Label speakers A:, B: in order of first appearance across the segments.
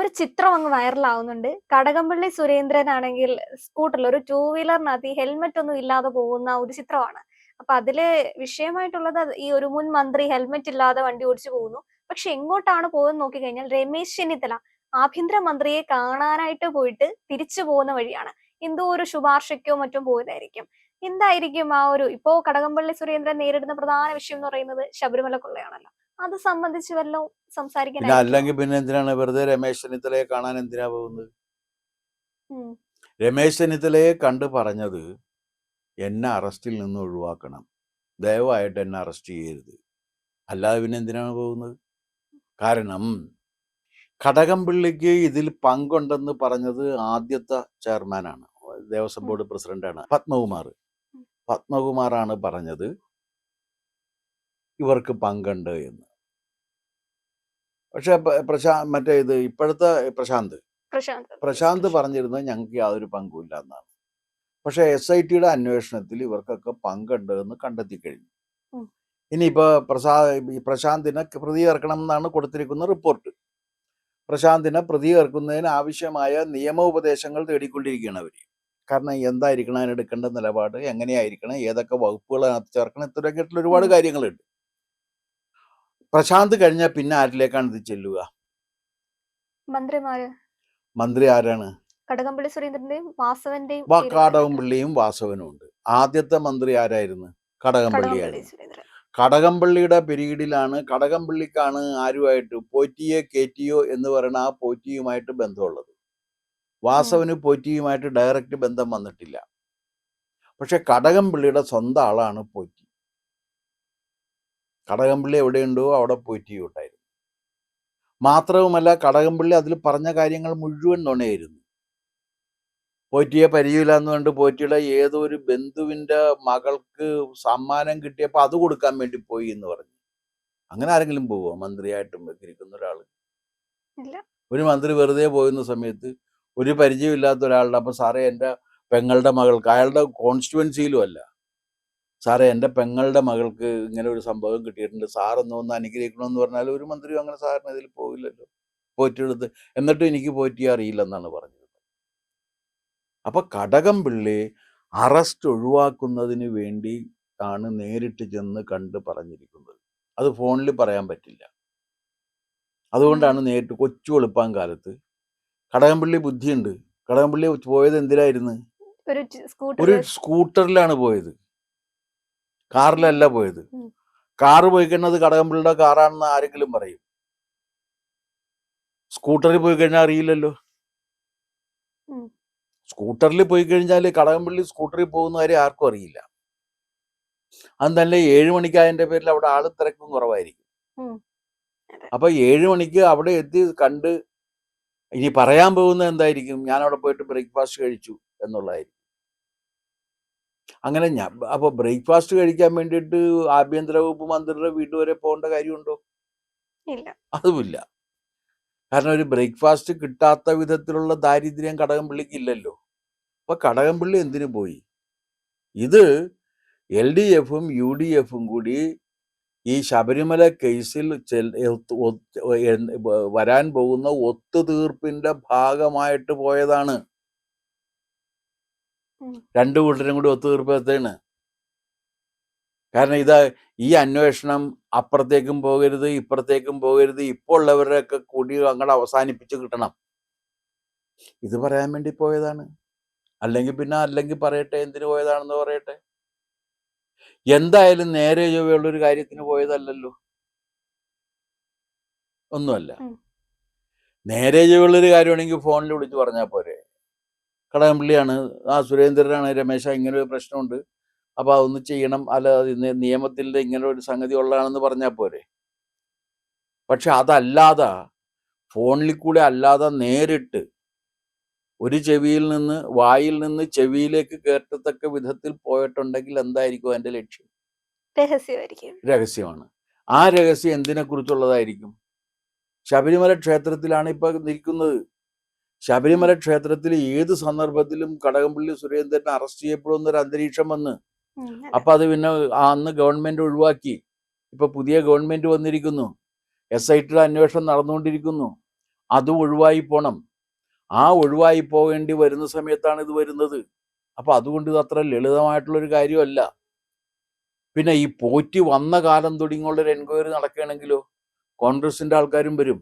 A: ഒരു ചിത്രം അങ്ങ് വൈറലാവുന്നുണ്ട്. കടകംപള്ളി സുരേന്ദ്രനാണെങ്കിൽ സ്കൂട്ടറിൽ ഒരു ടൂ വീലറിനകത്ത് ഈ ഹെൽമെറ്റ് ഒന്നും ഇല്ലാതെ പോകുന്ന ഒരു ചിത്രമാണ്. അപ്പൊ അതില് വിഷയമായിട്ടുള്ളത് ഈ ഒരു മുൻ മന്ത്രി ഹെൽമെറ്റ് ഇല്ലാതെ വണ്ടി ഓടിച്ചു പോകുന്നു. പക്ഷെ എങ്ങോട്ടാണ് പോകുന്നത് നോക്കിക്കഴിഞ്ഞാൽ രമേശ് ചെന്നിത്തല ആഭ്യന്തര മന്ത്രിയെ കാണാനായിട്ട് പോയിട്ട് തിരിച്ചു പോകുന്ന വഴിയാണ്. എന്തോ ഒരു ശുപാർശയ്ക്കോ മറ്റും പോയതായിരിക്കും. എന്തായിരിക്കും ആ ഒരു ഇപ്പോ കടകംപള്ളി സുരേന്ദ്രൻ നേരിടുന്ന പ്രധാന വിഷയം എന്ന് പറയുന്നത് ശബരിമല കൊള്ളയാണല്ലോ. അത് സംബന്ധിച്ച് വല്ലതും
B: പിന്നെ
A: സംസാരിക്കാനായിരിക്കുമോ?
B: അല്ലെങ്കിൽ പിന്നെ എന്തിനാണ് വെറുതെ രമേശ് ചെന്നിത്തലയെ കാണാൻ എന്തിനാ പോകുന്നത്?
A: ഉം.
B: രമേശ് ചെന്നിത്തലയെ കണ്ട് പറഞ്ഞത് എന്നെ അറസ്റ്റിൽ നിന്ന് ഒഴിവാക്കണം, ദയവായിട്ട് എന്നെ അറസ്റ്റ് ചെയ്യരുത്. അല്ലാതെ പിന്നെ എന്തിനാണ് പോകുന്നത്? കാരണം കടകംപള്ളിക്ക് ഇതിൽ പങ്കുണ്ടെന്ന് പറഞ്ഞത് ആദ്യത്തെ ചെയർമാനാണ്, ദേവസ്വം
A: ഉം.
B: ബോർഡ് പ്രസിഡന്റാണ് പത്മകുമാർ.
A: ഉം.
B: പത്മകുമാറാണ് പറഞ്ഞത് ഇവർക്ക് പങ്കുണ്ട് എന്ന്. പക്ഷെ മറ്റേ ഇത് ഇപ്പോഴത്തെ
A: പ്രശാന്ത്.
B: പ്രശാന്ത് പറഞ്ഞിരുന്നത് ഞങ്ങൾക്ക് യാതൊരു പങ്കുമില്ല എന്നാണ്. പക്ഷെ SITയുടെ അന്വേഷണത്തിൽ ഇവർക്കൊക്കെ പങ്കുണ്ട് എന്ന് കണ്ടെത്തി കഴിഞ്ഞു.
A: ഉം.
B: ഇനിയിപ്പോൾ പ്രശാന്തിനെ പ്രതി ചേർക്കണം എന്നാണ് കൊടുത്തിരിക്കുന്ന റിപ്പോർട്ട്. പ്രശാന്തിനെ പ്രതി ചേർക്കുന്നതിന് ആവശ്യമായ നിയമോപദേശങ്ങൾ തേടിക്കൊണ്ടിരിക്കുകയാണ് അവർ. കാരണം എന്തായിരിക്കണം അതിനെടുക്കേണ്ട നിലപാട്, എങ്ങനെയായിരിക്കണം, ഏതൊക്കെ വകുപ്പുകൾ അതിനകത്ത് ചേർക്കണം, ഇത്രയൊക്കെയായിട്ടുള്ള ഒരുപാട് കാര്യങ്ങളുണ്ട്. പ്രശാന്ത് കഴിഞ്ഞാൽ പിന്നെ ആരിലേക്കാണ് ഇത് ചെല്ലുക? മന്ത്രി ആരാണ്?
A: കടകംപള്ളി സുരേന്ദ്രന്റെയും വാസവന്റെയും
B: കടകംപള്ളിയും വാസവനും ഉണ്ട്. ആദ്യത്തെ മന്ത്രി ആരായിരുന്നു? കടകംപള്ളിയായിരുന്നു.
A: സുരേന്ദ്രൻ.
B: കടകംപള്ളിയുടെ പിരീഡിലാണ് കടകംപള്ളിക്കാണ് ആരുമായിട്ട് പോറ്റിയെ കേറ്റിയോ എന്ന് പറയുന്ന ആ പോറ്റിയുമായിട്ട് ബന്ധമുള്ളത്. വാസവന് പോറ്റിയുമായിട്ട് ഡയറക്റ്റ് ബന്ധം വന്നിട്ടില്ല. പക്ഷെ കടകംപള്ളിയുടെ സ്വന്തം ആളാണ് പോറ്റി. കടകംപള്ളി എവിടെയുണ്ടോ അവിടെ പോറ്റിയും ഉണ്ടായിരുന്നു. മാത്രവുമല്ല കടകംപള്ളി അതിൽ പറഞ്ഞ കാര്യങ്ങൾ മുഴുവൻ നുണയായിരുന്നു. പോറ്റിയെ പരിചയമില്ല എന്ന് പറഞ്ഞിട്ട് പോറ്റിയുടെ ഏതോ ഒരു ബന്ധുവിൻ്റെ മകൾക്ക് സമ്മാനം കിട്ടിയപ്പോൾ അത് കൊടുക്കാൻ വേണ്ടി പോയി എന്ന് പറഞ്ഞു. അങ്ങനെ ആരെങ്കിലും പോവോ മന്ത്രിയായിട്ടും വെച്ചിരിക്കുന്ന ഒരാൾ? ഒരു മന്ത്രി വെറുതെ പോകുന്ന സമയത്ത് ഒരു പരിചയമില്ലാത്ത ഒരാളുടെ അപ്പം സാറേ എൻ്റെ പെങ്ങളുടെ മകൾക്ക്, അയാളുടെ കോൺസ്റ്റിറ്റ്യുവൻസിയിലും അല്ല, സാറേ എൻ്റെ പെങ്ങളുടെ മകൾക്ക് ഇങ്ങനെ ഒരു സംഭവം കിട്ടിയിട്ടുണ്ട്, സാറൊന്നും ഒന്ന് അനുഗ്രഹിക്കണമെന്ന് പറഞ്ഞാൽ ഒരു മന്ത്രിയും അങ്ങനെ സാറിന് ഇതിൽ പോയില്ലല്ലോ. പോറ്റിയെടുത്ത് എന്നിട്ടും എനിക്ക് പോറ്റിയെ അറിയില്ലെന്നാണ് പറഞ്ഞത്. അപ്പം കടകംപള്ളി അറസ്റ്റ് ഒഴിവാക്കുന്നതിന് വേണ്ടി ആണ് നേരിട്ട് ചെന്ന് കണ്ട് പറഞ്ഞിരിക്കുന്നത്. അത് ഫോണിൽ പറയാൻ പറ്റില്ല. അതുകൊണ്ടാണ് നേരിട്ട് കൊച്ചു വെളുപ്പാൻ കാലത്ത്. കടകംപള്ളി ബുദ്ധിയുണ്ട്. കടകംപള്ളി പോയത് എന്തിനായിരുന്നു? ഒരു സ്കൂട്ടറിലാണ് പോയത്, കാറിലല്ല പോയത്. കാറ് പോയി കഴിഞ്ഞാൽ കടകംപള്ളിയുടെ കാറാണെന്ന് ആരെങ്കിലും പറയും? സ്കൂട്ടറിൽ പോയി കഴിഞ്ഞാൽ അറിയില്ലല്ലോ. സ്കൂട്ടറിൽ പോയി കഴിഞ്ഞാൽ കടകംപള്ളി സ്കൂട്ടറിൽ പോകുന്ന കാര്യം ആർക്കും അറിയില്ല. അത് തന്നെ 7 മണിക്ക് അതിൻ്റെ പേരിൽ അവിടെ ആള് തിരക്കും കുറവായിരിക്കും. അപ്പൊ 7 മണിക്ക് അവിടെ എത്തി കണ്ട് ഇനി പറയാൻ പോകുന്നത് എന്തായിരിക്കും? ഞാൻ അവിടെ പോയിട്ട് ബ്രേക്ക്ഫാസ്റ്റ് കഴിച്ചു എന്നുള്ളതായിരിക്കും. അങ്ങനെ അപ്പോൾ ബ്രേക്ക്ഫാസ്റ്റ് കഴിക്കാൻ വേണ്ടിയിട്ട് ആഭ്യന്തര വകുപ്പ് മന്ത്രിയുടെ വീട് വരെ പോകേണ്ട കാര്യമുണ്ടോ? അതുമില്ല. കാരണം ഒരു ബ്രേക്ക്ഫാസ്റ്റ് കിട്ടാത്ത വിധത്തിലുള്ള ദാരിദ്ര്യം കടകംപള്ളിക്ക് ഇല്ലല്ലോ. അപ്പൊ കടകംപള്ളി എന്തിനു പോയി? ഇത് LDFും UDFും കൂടി ഈ ശബരിമല കേസിൽ വരാൻ പോകുന്ന ഒത്തുതീർപ്പിന്റെ ഭാഗമായിട്ട് പോയതാണ്. രണ്ടു കൂട്ടരും കൂടി ഒത്തുതീർപ്പ് എത്താണ്. കാരണം ഈ അന്വേഷണം അപ്പുറത്തേക്കും പോകരുത്, ഇപ്പുറത്തേക്കും പോകരുത്, ഇപ്പോൾ ഉള്ളവരൊക്കെ കൂടി അങ്ങോട്ട് അവസാനിപ്പിച്ച് കിട്ടണം. ഇത് പറയാൻ വേണ്ടി പോയതാണ്. അല്ലെങ്കിൽ പറയട്ടെ എന്തിനു പോയതാണെന്ന് പറയട്ടെ. എന്തായാലും നേരെ ചൊവ്വയുള്ളൊരു കാര്യത്തിന് പോയതല്ലല്ലോ. ഒന്നുമല്ല. നേരെ ചൊവ്വയുള്ളൊരു കാര്യമാണെങ്കിൽ ഫോണിൽ വിളിച്ച് പറഞ്ഞാൽ പോരെ. കടകംപള്ളിയാണ്, സുരേന്ദ്രനാണ്, രമേശ ഇങ്ങനെ ഒരു പ്രശ്നമുണ്ട്, അപ്പോൾ അതൊന്ന് ചെയ്യണം, അല്ല നിയമത്തിൻ്റെ ഇങ്ങനെ ഒരു സംഗതി ഉള്ളതാണെന്ന് പറഞ്ഞാൽ പോരെ. പക്ഷെ അതല്ലാതെ ഫോണിൽ കൂടെ അല്ലാതെ നേരിട്ട് ഒരു ചെവിയിൽ നിന്ന് വായിൽ നിന്ന് ചെവിയിലേക്ക് കേട്ടത്തക്ക വിധത്തിൽ പോയിട്ടുണ്ടെങ്കിൽ എന്തായിരിക്കും അതിൻ്റെ ലക്ഷ്യം? രഹസ്യമാണ്. ആ രഹസ്യം എന്തിനെ കുറിച്ചുള്ളതായിരിക്കും? ശബരിമല ക്ഷേത്രത്തിലാണ് ഇപ്പൊ നിൽക്കുന്നത്. ശബരിമല ക്ഷേത്രത്തിൽ ഏത് സന്ദർഭത്തിലും കടകംപള്ളി സുരേന്ദ്രൻ അറസ്റ്റ് ചെയ്യപ്പെടുന്ന ഒരു അന്തരീക്ഷം വന്ന്, അപ്പൊ അത് പിന്നെ അന്ന് ഗവൺമെന്റ് ഒഴിവാക്കി. ഇപ്പൊ പുതിയ ഗവൺമെന്റ് വന്നിരിക്കുന്നു, SITയുടെ അന്വേഷണം നടന്നുകൊണ്ടിരിക്കുന്നു. അത് ഒഴിവായി പോണം. ആ ഒഴിവായി പോകേണ്ടി വരുന്ന സമയത്താണ് ഇത് വരുന്നത്. അപ്പോൾ അതുകൊണ്ട് ഇത് അത്ര ലളിതമായിട്ടുള്ളൊരു കാര്യമല്ല. പിന്നെ ഈ പോറ്റി വന്ന കാലം തുടങ്ങിയുള്ളൊരു എൻക്വയറി നടക്കുകയാണെങ്കിലോ കോൺഗ്രസിൻ്റെ ആൾക്കാരും വരും.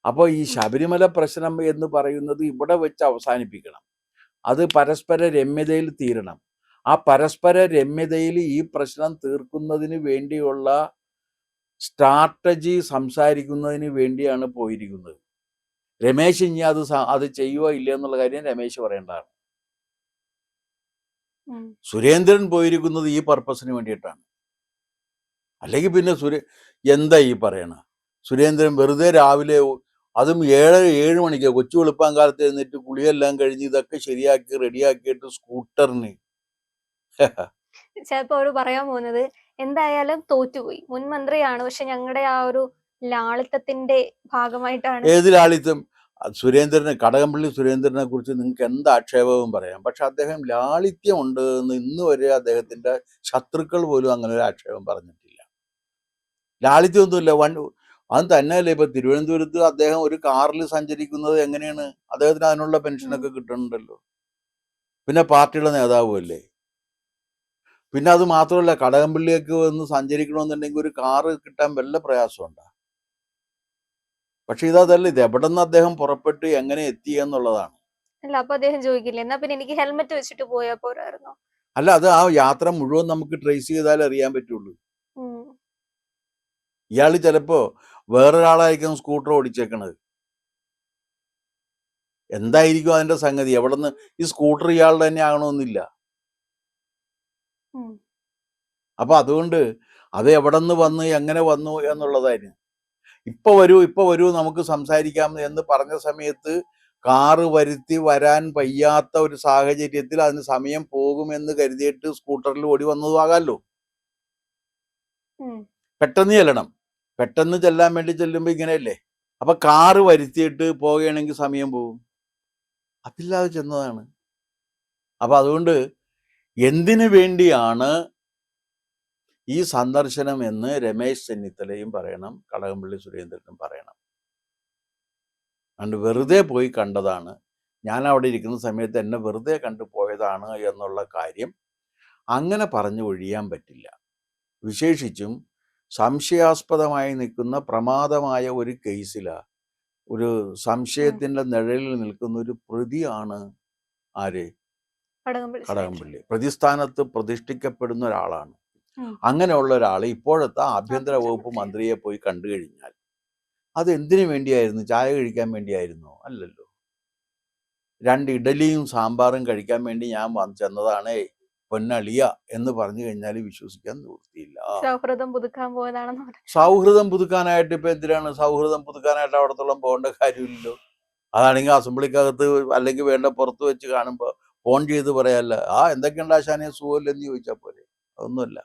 B: അപ്പോൾ ഈ ശബരിമല പ്രശ്നം എന്ന് പറയുന്നത് ഇവിടെ വെച്ച് അവസാനിപ്പിക്കണം. അത് പരസ്പര രമ്യതയിൽ തീരണം. ആ പരസ്പര രമ്യതയിൽ ഈ പ്രശ്നം തീർക്കുന്നതിന് വേണ്ടിയുള്ള സ്ട്രാറ്റജി സംസാരിക്കുന്നതിന് വേണ്ടിയാണ് പോയിരിക്കുന്നത്. രമേശ് ഇനി അത് ചെയ്യുവോ ഇല്ല എന്നുള്ള കാര്യം രമേശ് പറയേണ്ടതാണ്. സുരേന്ദ്രൻ പോയിരിക്കുന്നത് ഈ പർപ്പസിന് വേണ്ടിയിട്ടാണ്. അല്ലെങ്കിൽ പിന്നെ എന്താ ഈ പറയണ? സുരേന്ദ്രൻ വെറുതെ രാവിലെ, അതും 7 മണിക്ക് കൊച്ചു വെളുപ്പാൻ കാലത്ത് എഴുന്നേറ്റ് കുളിയെല്ലാം കഴിഞ്ഞ് ഇതൊക്കെ ശരിയാക്കി റെഡിയാക്കിയിട്ട് സ്കൂട്ടറിന്
A: ചിലപ്പോ അവര് പറയാൻ പോകുന്നത് എന്തായാലും തോറ്റുപോയി, മുൻ മന്ത്രിയാണ്, പക്ഷെ ഞങ്ങളുടെ ആ ഒരു ലാളിത്യത്തിന്റെ ഭാഗമായിട്ടാണ്.
B: ഏത് ലാളിത്യം? കടകംപള്ളി സുരേന്ദ്രനെ കുറിച്ച് നിങ്ങൾക്ക് എന്ത് ആക്ഷേപവും പറയാം, പക്ഷെ അദ്ദേഹം ലാളിത്യം ഉണ്ട് എന്ന് ഇന്ന് വരെ അദ്ദേഹത്തിന്റെ ശത്രുക്കൾ പോലും അങ്ങനെ ഒരു ആക്ഷേപം പറഞ്ഞിട്ടില്ല. ലാളിത്യമൊന്നുമില്ല. അത് തന്നെയല്ലേ ഇപ്പൊ തിരുവനന്തപുരത്ത് അദ്ദേഹം ഒരു കാറിൽ സഞ്ചരിക്കുന്നത് എങ്ങനെയാണ്? അദ്ദേഹത്തിന് അതിനുള്ള പെൻഷനൊക്കെ കിട്ടുന്നുണ്ടല്ലോ. പിന്നെ പാർട്ടിയുടെ നേതാവുമല്ലേ. പിന്നെ അത് മാത്രമല്ല, കടകംപള്ളിയൊക്കെ വന്ന് സഞ്ചരിക്കണമെന്നുണ്ടെങ്കിൽ ഒരു കാറ് കിട്ടാൻ വല്ല പ്രയാസമുണ്ടോ? പക്ഷെ ഇതല്ല, ഇത് എവിടെ നിന്ന് അദ്ദേഹം പുറപ്പെട്ട് എങ്ങനെ എത്തി എന്നുള്ളതാണ്.
A: അല്ല, അപ്പൊ അദ്ദേഹം ചോദിക്കില്ല എന്നാ പിന്നെ എനിക്ക് ഹെൽമെറ്റ് വെച്ചിട്ട് പോയാ പോരായിരുന്നോ?
B: അല്ല, അത് ആ യാത്ര മുഴുവൻ നമുക്ക് ട്രേസ് ചെയ്താലേ അറിയാൻ പറ്റുള്ളൂ. ഇയാൾ ചിലപ്പോ വേറൊരാളായിരിക്കും സ്കൂട്ടർ ഓടിച്ചേക്കണത്. എന്തായിരിക്കും അതിന്റെ സംഗതി? എവിടെന്ന് ഈ സ്കൂട്ടർ ഇയാളുടെ തന്നെ ആകണമെന്നില്ല. അപ്പൊ അതുകൊണ്ട് അത് എവിടെ നിന്ന് വന്ന് എങ്ങനെ വന്നു എന്നുള്ളതായിരുന്നു. ഇപ്പൊ വരൂ നമുക്ക് സംസാരിക്കാം എന്ന് പറഞ്ഞ സമയത്ത് കാറ് വരുത്തി വരാൻ വയ്യാത്ത ഒരു സാഹചര്യത്തിൽ അതിന് സമയം പോകുമെന്ന് കരുതിയിട്ട് സ്കൂട്ടറിൽ ഓടി വന്നതുമാകാമല്ലോ. പെട്ടെന്ന് ചെല്ലണം, പെട്ടെന്ന് ചെല്ലാൻ വേണ്ടി ചെല്ലുമ്പോ ഇങ്ങനെയല്ലേ. അപ്പൊ കാറ് വരുത്തിയിട്ട് പോകുകയാണെങ്കിൽ സമയം പോകും. അതില്ലാതെ ചെന്നതാണ്. അപ്പൊ അതുകൊണ്ട് എന്തിനു വേണ്ടിയാണ് ഈ സന്ദർശനം എന്ന് രമേശ് ചെന്നിത്തലയും പറയണം, കടകംപള്ളി സുരേന്ദ്രനും പറയണം. അതുകൊണ്ട് വെറുതെ പോയി കണ്ടതാണ്, ഞാൻ അവിടെ ഇരിക്കുന്ന സമയത്ത് എന്നെ വെറുതെ കണ്ടു പോയതാണ് എന്നുള്ള കാര്യം അങ്ങനെ പറഞ്ഞു ഒഴിയാൻ പറ്റില്ല. വിശേഷിച്ചും സംശയാസ്പദമായി നിൽക്കുന്ന പ്രമാദമായ ഒരു കേസിലാണ്, ഒരു സംശയത്തിൻ്റെ നിഴലിൽ നിൽക്കുന്ന ഒരു പ്രതിയാണ് ആര്? കടകംപള്ളി. പ്രതിസ്ഥാനത്ത് പ്രതിഷ്ഠിക്കപ്പെടുന്ന ഒരാളാണ്. അങ്ങനെയുള്ള ഒരാളെ ഇപ്പോഴത്തെ ആഭ്യന്തര വകുപ്പ് മന്ത്രിയെ പോയി കണ്ടു കഴിഞ്ഞാൽ അത് എന്തിനു വേണ്ടിയായിരുന്നു? ചായ കഴിക്കാൻ വേണ്ടിയായിരുന്നോ? അല്ലല്ലോ. 2 ഇഡലിയും സാമ്പാറും കഴിക്കാൻ വേണ്ടി ഞാൻ ചെന്നതാണേ പൊന്നളിയ എന്ന് പറഞ്ഞു കഴിഞ്ഞാൽ വിശ്വസിക്കാൻ നിവൃത്തിയില്ല.
A: സൗഹൃദം പുതുക്കാൻ പോയതാണെന്ന്.
B: സൗഹൃദം പുതുക്കാനായിട്ട് ഇപ്പൊ എന്തിനാണ് സൗഹൃദം പുതുക്കാനായിട്ട് അവിടത്തോളം പോകേണ്ട കാര്യമില്ലല്ലോ. അതാണെങ്കിൽ അസംബ്ലിക്കകത്ത് അല്ലെങ്കിൽ വേണ്ട പുറത്ത് വെച്ച് കാണുമ്പോൾ ഫോൺ ചെയ്ത് പറയാല്ല, എന്തൊക്കെയുണ്ട് ആശാനെ, സുഖമില്ലെന്ന് ചോദിച്ചാൽ പോലെ. അതൊന്നുമല്ല.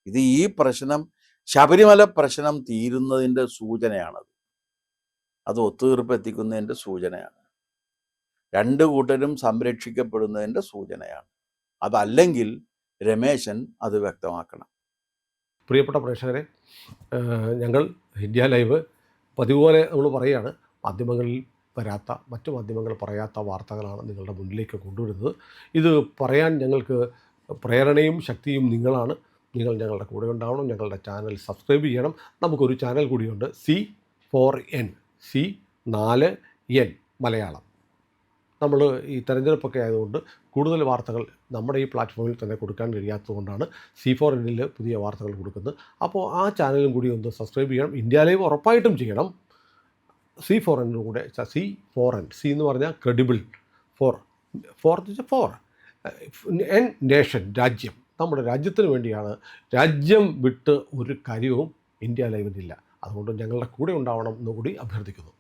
B: ഇത് ഈ പ്രശ്നം, ശബരിമല പ്രശ്നം തീരുന്നതിൻ്റെ സൂചനയാണത്. അത് ഒത്തുതീർപ്പ് എത്തിക്കുന്നതിൻ്റെ സൂചനയാണ്. 2 കൂട്ടരും സംരക്ഷിക്കപ്പെടുന്നതിൻ്റെ സൂചനയാണ്. അതല്ലെങ്കിൽ രമേശൻ അത് വ്യക്തമാക്കണം.
C: പ്രിയപ്പെട്ട പ്രേക്ഷകരെ, ഞങ്ങൾ ഇന്ത്യ ലൈവ് പതിവ് പോലെ നമ്മൾ പറയുകയാണ്, മാധ്യമങ്ങളിൽ വരാത്ത, മറ്റു മാധ്യമങ്ങൾ പറയാത്ത വാർത്തകളാണ് നിങ്ങളുടെ മുന്നിലേക്ക് കൊണ്ടുവരുന്നത്. ഇത് പറയാൻ ഞങ്ങൾക്ക് പ്രേരണയും ശക്തിയും നിങ്ങളാണ്. നിങ്ങൾ ഞങ്ങളുടെ കൂടെ ഉണ്ടാവണം. ഞങ്ങളുടെ ചാനൽ സബ്സ്ക്രൈബ് ചെയ്യണം. നമുക്കൊരു ചാനൽ കൂടിയുണ്ട്, C4N, C4N മലയാളം. നമ്മൾ ഈ തെരഞ്ഞെടുപ്പൊക്കെ ആയതുകൊണ്ട് കൂടുതൽ വാർത്തകൾ നമ്മുടെ ഈ പ്ലാറ്റ്ഫോമിൽ തന്നെ കൊടുക്കാൻ കഴിയാത്തതുകൊണ്ടാണ് C4Nൽ പുതിയ വാർത്തകൾ കൊടുക്കുന്നത്. അപ്പോൾ ആ ചാനലും കൂടി ഒന്ന് സബ്സ്ക്രൈബ് ചെയ്യണം. ഇന്ത്യ ലൈവ് ഉറപ്പായിട്ടും ചെയ്യണം. C4N കൂടെ, C4N, C എന്ന് പറഞ്ഞാൽ ക്രെഡിബിൾ, ഫോർ എൻ നേഷൻ, രാജ്യം. നമ്മുടെ രാജ്യത്തിന് വേണ്ടിയാണ്. രാജ്യം വിട്ട് ഒരു കാര്യവും ഇന്ത്യ ലൈവിനില്ല. അതുകൊണ്ട് ഞങ്ങളുടെ കൂടെ ഉണ്ടാവണം എന്നുകൂടി അഭ്യർത്ഥിക്കുന്നു.